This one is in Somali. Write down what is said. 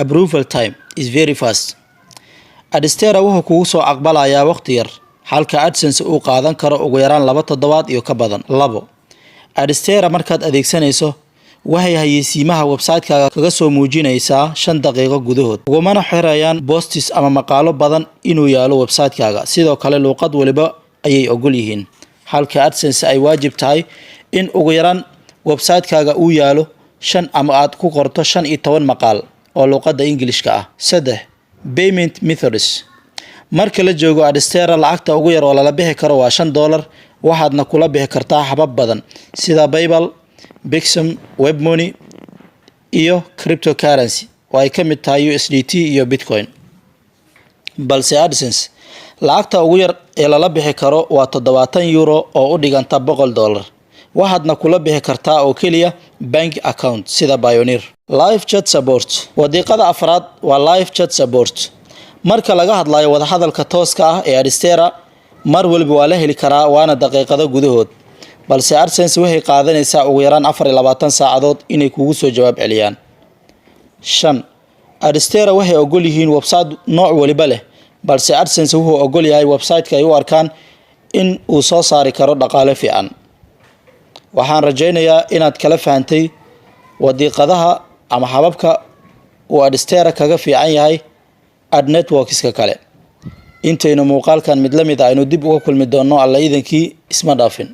approval time is very fast. Adstera wuxuu kugu soo aqbalayaa waqti yar halka AdSense uu qaadan karo ugu yaraan 2 toddobaad iyo ka badan. 2. Adstera markaad adeegsanayso waxay hay'aysiimaha website-kaaga kaga soo muujinaysaa 5 daqiiqo gudahood. Ugumana xirayaan posts ama maqaalo badan inuu yaalo website-kaaga. Sidoo kale luqad waliba ayay ogol yihiin. Halka AdSense ay waajib tahay in ugu yaraan website-kaaga uu yaalo 5 ama aad ku qorto 15 maqaal oo luqadda Englishka ah. 3. Payment methods. Marka la joogo Adstera lacagta ugu yar oo la bixi karo waa $5 waxaadna kula bixi kartaa habab badan sida PayPal, Bixum, WebMoney iyo cryptocurrency oo ay ka mid tahay USDT iyo Bitcoin. Balse AdSense lacagta ugu yar ee la bixi karo waa €70 oo u dhiganta $100 waxaadna kula bixi kartaa oo kaliya bank account sida Payoneer. Live chat support. Wadiiqada afraad waa live chat support. Marka laga hadlayo wada hadalka tooska ah ee Adstera mar walba waa la heli karaa waana daqiiqado gudahood. Balse AdSense waxay qaadanaysaa ugu yaraan 24 saacadood inay kugu soo jawaab celiyaan. 5. Adstera waxay ogol yihiin website nooc waliba leh, balse AdSense wuxuu ogol yahay website-ka ay u arkaan in uu soo saari karo dhaqaale fiican. Waxaan rajaynayaa inaad kala fahantay wadiiqadaha ama hababka uu Adstera kaga fiican yahay ad networks-ka kale. Intaynu muuqaalkan mid la mid ah aynu dib uga kulmi doono alla idinkii isma dhaafin.